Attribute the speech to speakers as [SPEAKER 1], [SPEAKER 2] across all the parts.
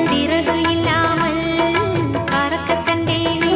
[SPEAKER 1] சிறகு இல்லாமல் பறக்க கண்டேனே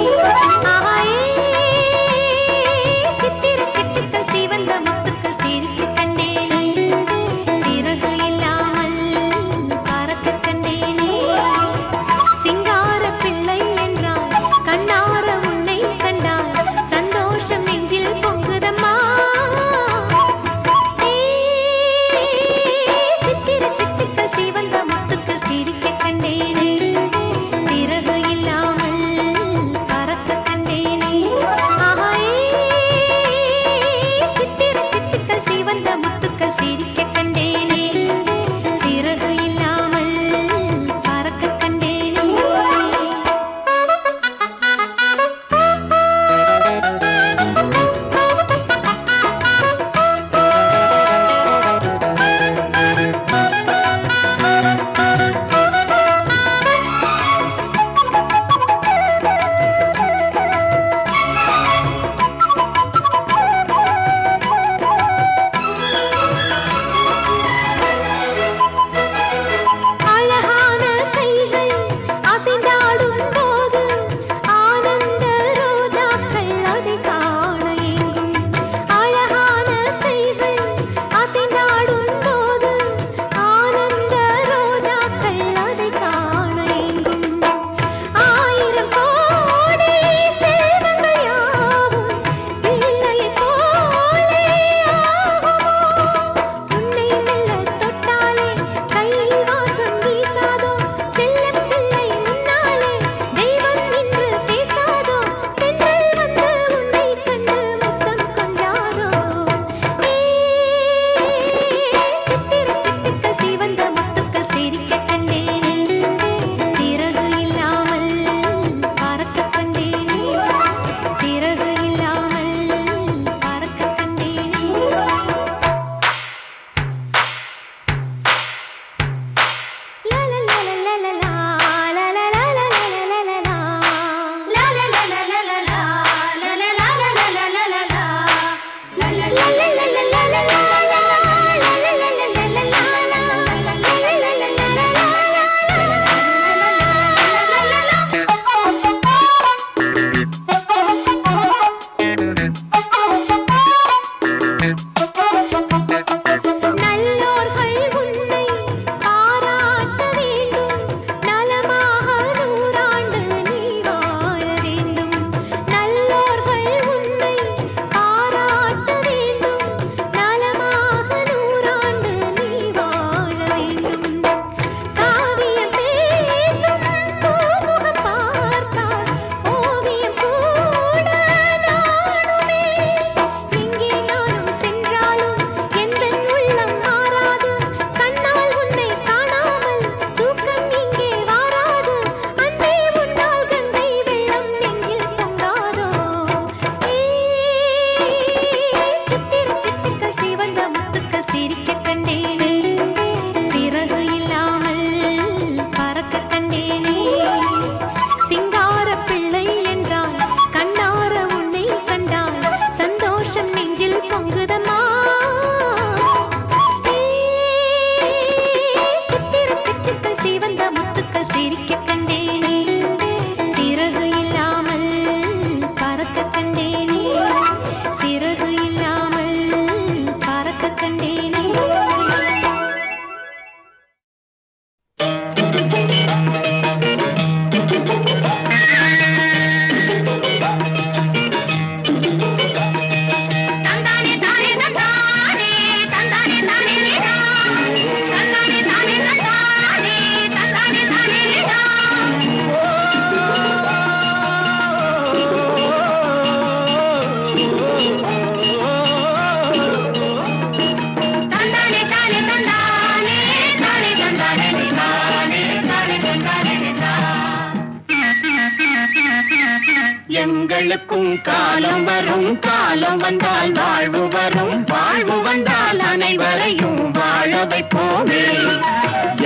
[SPEAKER 1] எங்களுக்கும் காலம் வரும், காலம் வந்தால் வாழ்வு வரும், வாழ்வு வந்தால் அனைவரையும் வாழ வைப்போமே.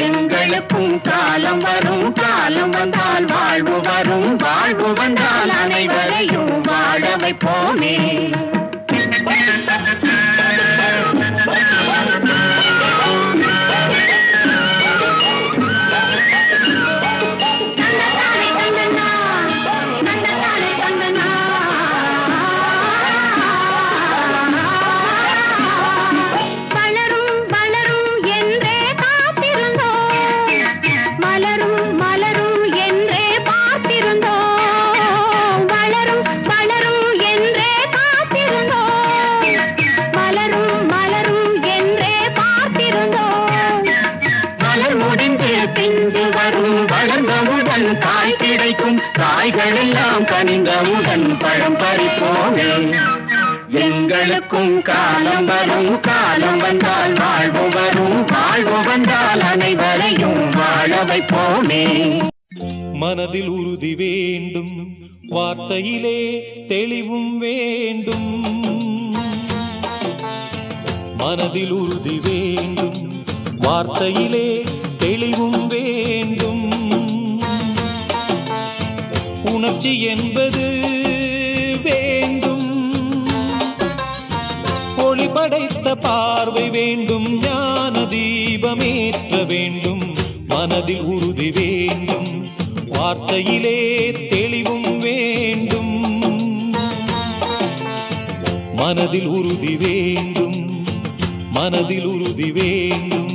[SPEAKER 1] எங்களுக்கும் காலம் வரும், காலம் வந்தால் வாழ்வு வரும், வாழ்வு வந்தால் அனைவரையும் வாழ வைப்போமே. காய் கிடைக்கும், காய்கள் எல்லாம் கனிந்தவுடன் பழம் பறிப்போமே. எங்களுக்கும் காலம் வரும், காலம் வந்தால் வாழ்வு வரும், வாழ்வு வந்தால் அனைவரையும் வாழ வைப்போமே.
[SPEAKER 2] மனதில் உறுதி வேண்டும், வார்த்தையிலே தெளிவும் வேண்டும். மனதில் உறுதி வேண்டும், வார்த்தையிலே தெளிவும் வேண்டும். உணர்ச்சி என்பது வேண்டும், ஒளி படைத்த பார்வை வேண்டும், ஞான தீபமேற்ற வேண்டும். மனதில் உறுதி வேண்டும், வார்த்தையிலே தெளிவும் வேண்டும். மனதில் உறுதி வேண்டும், மனதில் உறுதி வேண்டும்.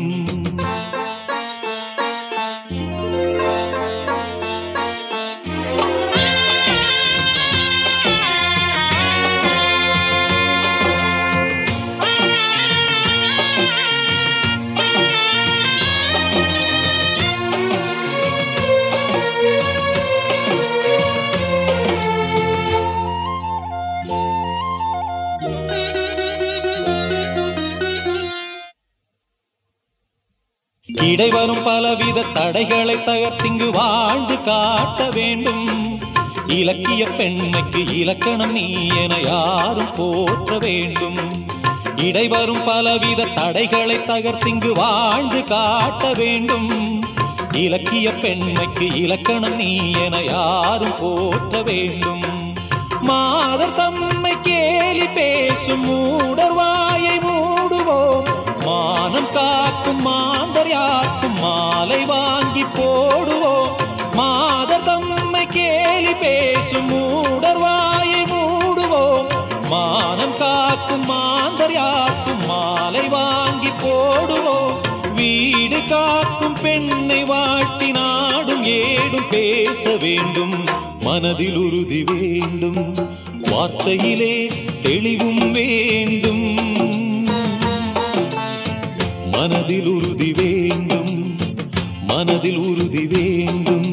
[SPEAKER 2] இடைவரும் பலவித தடைகளை தகர்த்திங்கு வாழ்ந்து காட்ட வேண்டும். இலக்கிய பெண்மைக்கு இலக்கணம் நீ என யாரும் போற்ற வேண்டும். இடைவரும் பலவித தடைகளை தகர்த்திங்கு வாழ்ந்து காட்ட வேண்டும். இலக்கிய பெண்மைக்கு இலக்கணம் நீ என யாரும் போற்ற வேண்டும். மாதர் தம்மை கேலி பேசும் மூடர் வாயை மூடுவோம். மானம் காக்கும் மாந்தர் யாக்கும் மாலை வாங்கி போடுவோம். மாதர் தம்மை கேலி பேசும் மூடர் வாயை மூடுவோம். மானம் காக்கும் மாந்தர் யாக்கும் மாலை வாங்கி போடுவோம். வீடு காக்கும் பெண்ணை வாழ்த்தி நாடும் ஏடும் பேச வேண்டும். மனதில் உறுதி வேண்டும், வார்த்தையிலே தெளிவும் வேண்டும். மனதில் உறுதி வேண்டும், மனதில் உறுதி வேண்டும்.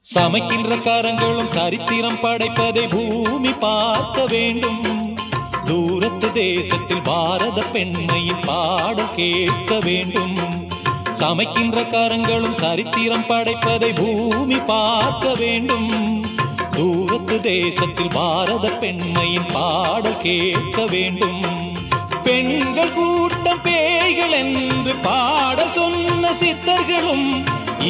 [SPEAKER 2] சமைக்கின்ற கரங்களும் சரித்திரம் படைப்பதை பூமி பார்க்க வேண்டும். தூரத்து தேசத்தில் பாரத பெண்மையின் பாடல் கேட்க வேண்டும். சமைக்கின்ற கரங்களும் சரித்திரம் படைப்பதை பூமி பார்க்க வேண்டும். தூரத்து தேசத்தில் பாரத பெண்மையின் பாடல் கேட்க வேண்டும். பெண்கள் கூட்டம் பேய்கள் என்று பாடல் சொன்ன சித்தர்களும்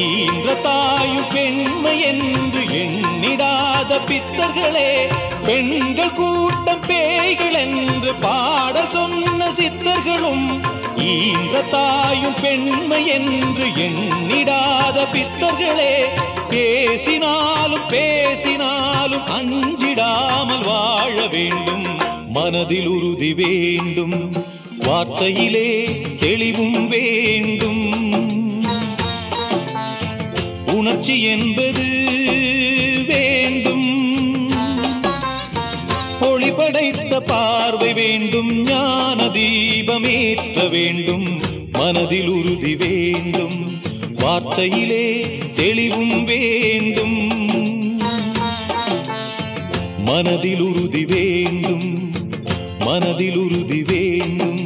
[SPEAKER 2] ஈன்ற தாயும் பெண்மை என்று எண்ணிடாத பித்தர்களே. பெண்கள் கூட்டம் பேய்கள் என்று பாடல் சொன்ன சித்தர்களும் ஈன்ற தாயும் பெண்மை என்று எண்ணிடாத பித்தர்களே. பேசினாலும் பேசினாலும் அஞ்சிடாமல் வாழ வேண்டும். மனதில் உறுதி வேண்டும், வார்த்தையிலே தெளிவும் வேண்டும். புரட்சி என்பது வேண்டும், ஒளி படைத்த பார்வை வேண்டும், ஞான தீபமேற்ற வேண்டும், மனதில் உறுதி வேண்டும், வார்த்தையிலே தெளிவும் வேண்டும், மனதில் உறுதி வேண்டும், மனதில் உறுதி வேண்டும்.